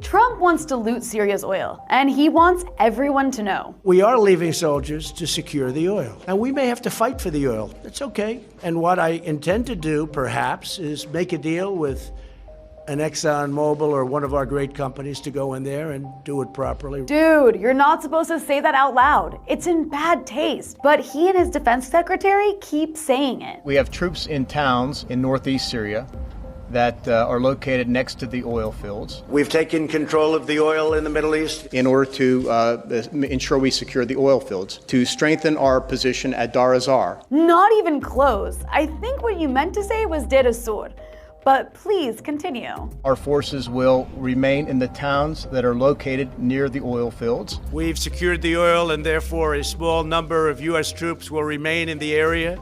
Trump wants to loot Syria's oil, and he wants everyone to know. We are leaving soldiers to secure the oil, and we may have to fight for the oil. That's okay. And what I intend to do, perhaps, is make a deal with an ExxonMobil or one of our great companies to go in there and do it properly. Dude, you're not supposed to say that out loud. It's in bad taste. But he and his defense secretary keep saying it. We have troops in towns in northeast Syria that are located next to the oil fields. We've taken control of the oil in the Middle East in order to ensure we secure the oil fields, to strengthen our position at Dar es-Zar. Not even close. I think what you meant to say was Deir ez-Zor. But please continue. Our forces will remain in the towns that are located near the oil fields. We've secured the oil, and therefore a small number of U.S. troops will remain in the area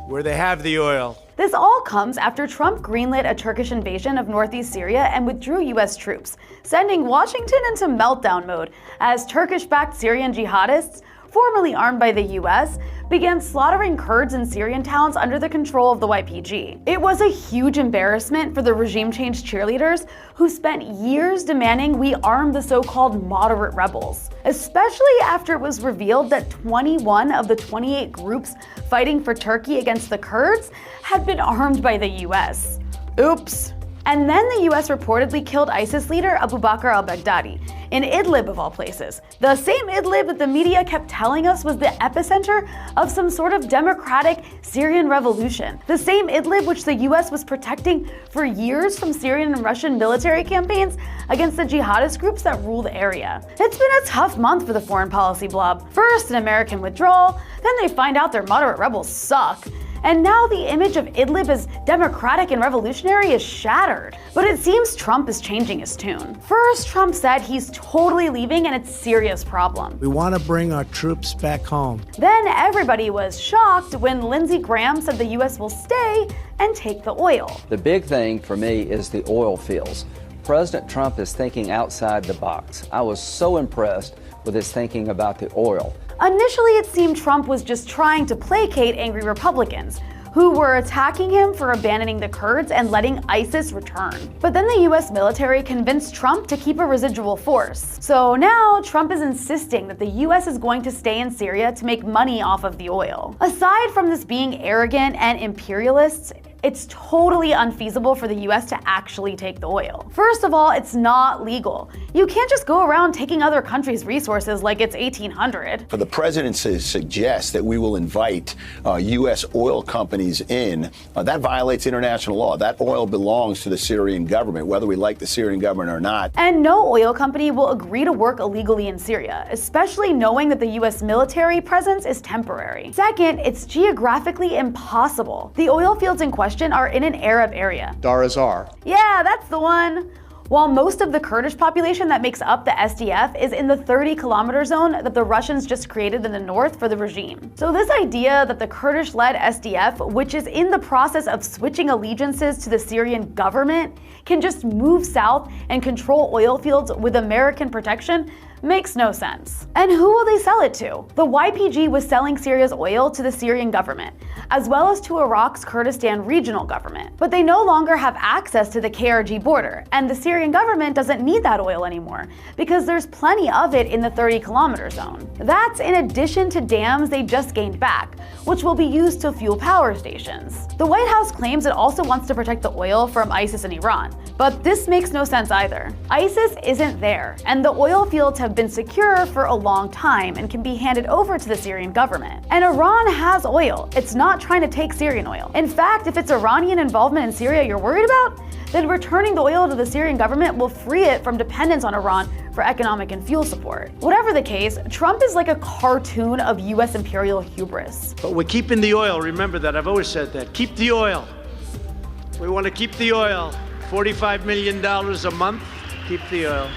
where they have the oil. This all comes after Trump greenlit a Turkish invasion of northeast Syria and withdrew U.S. troops, sending Washington into meltdown mode as Turkish-backed Syrian jihadists, formerly armed by the U.S., began slaughtering Kurds in Syrian towns under the control of the YPG. It was a huge embarrassment for the regime change cheerleaders who spent years demanding we arm the so-called moderate rebels, especially after it was revealed that 21 of the 28 groups fighting for Turkey against the Kurds had been armed by the US. Oops. And then the US reportedly killed ISIS leader Abu Bakr al-Baghdadi in Idlib of all places. The same Idlib that the media kept telling us was the epicenter of some sort of democratic Syrian revolution. The same Idlib which the US was protecting for years from Syrian and Russian military campaigns against the jihadist groups that rule the area. It's been a tough month for the foreign policy blob. First, an American withdrawal, then they find out their moderate rebels suck. And now the image of Idlib as democratic and revolutionary is shattered. But it seems Trump is changing his tune. First, Trump said he's totally leaving and it's a serious problem. We want to bring our troops back home. Then everybody was shocked when Lindsey Graham said the US will stay and take the oil. The big thing for me is the oil fields. President Trump is thinking outside the box. I was so impressed with his thinking about the oil. Initially, it seemed Trump was just trying to placate angry Republicans, who were attacking him for abandoning the Kurds and letting ISIS return. But then the US military convinced Trump to keep a residual force. So now Trump is insisting that the US is going to stay in Syria to make money off of the oil. Aside from this being arrogant and imperialist, it's totally unfeasible for the US to actually take the oil. First of all, it's not legal. You can't just go around taking other countries' resources like it's 1800. For the president to suggest that we will invite US oil companies in, that violates international law. That oil belongs to the Syrian government, whether we like the Syrian government or not. And no oil company will agree to work illegally in Syria, especially knowing that the US military presence is temporary. Second, it's geographically impossible. The oil fields in question are in an Arab area. Dar es-Zar. Yeah, that's the one. While most of the Kurdish population that makes up the SDF is in the 30-kilometer zone that the Russians just created in the north for the regime. So this idea that the Kurdish-led SDF, which is in the process of switching allegiances to the Syrian government, can just move south and control oil fields with American protection makes no sense. And who will they sell it to? The YPG was selling Syria's oil to the Syrian government, as well as to Iraq's Kurdistan regional government. But they no longer have access to the KRG border, and the Syrian government doesn't need that oil anymore, because there's plenty of it in the 30-kilometer zone. That's in addition to dams they just gained back, which will be used to fuel power stations. The White House claims it also wants to protect the oil from ISIS and Iran, but this makes no sense either. ISIS isn't there, and the oil fields have been secure for a long time and can be handed over to the Syrian government. And Iran has oil. It's not trying to take Syrian oil. In fact, if it's Iranian involvement in Syria you're worried about, then returning the oil to the Syrian government will free it from dependence on Iran for economic and fuel support. Whatever the case, Trump is like a cartoon of US imperial hubris. But we're keeping the oil. Remember that. I've always said that. Keep the oil. We want to keep the oil. $45 million a month. Keep the oil.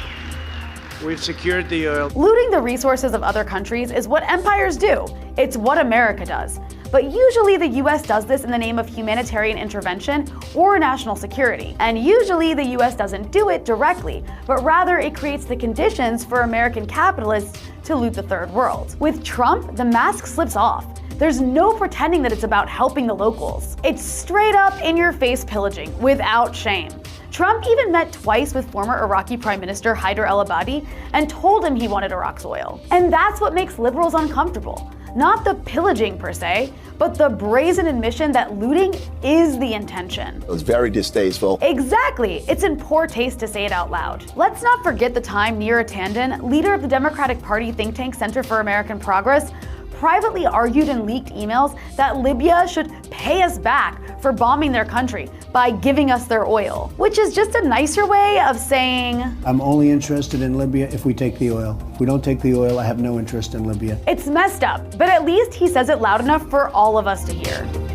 We've secured the oil. Looting the resources of other countries is what empires do. It's what America does. But usually the US does this in the name of humanitarian intervention or national security. And usually the US doesn't do it directly, but rather it creates the conditions for American capitalists to loot the third world. With Trump, the mask slips off. There's no pretending that it's about helping the locals. It's straight up in your face pillaging without shame. Trump even met twice with former Iraqi Prime Minister Haider al-Abadi and told him he wanted Iraq's oil. And that's what makes liberals uncomfortable. Not the pillaging per se, but the brazen admission that looting is the intention. It was very distasteful. Exactly. It's in poor taste to say it out loud. Let's not forget the time Neera Tanden, leader of the Democratic Party think tank Center for American Progress, privately argued in leaked emails that Libya should pay us back for bombing their country by giving us their oil, which is just a nicer way of saying, I'm only interested in Libya if we take the oil. If we don't take the oil, I have no interest in Libya. It's messed up, but at least he says it loud enough for all of us to hear.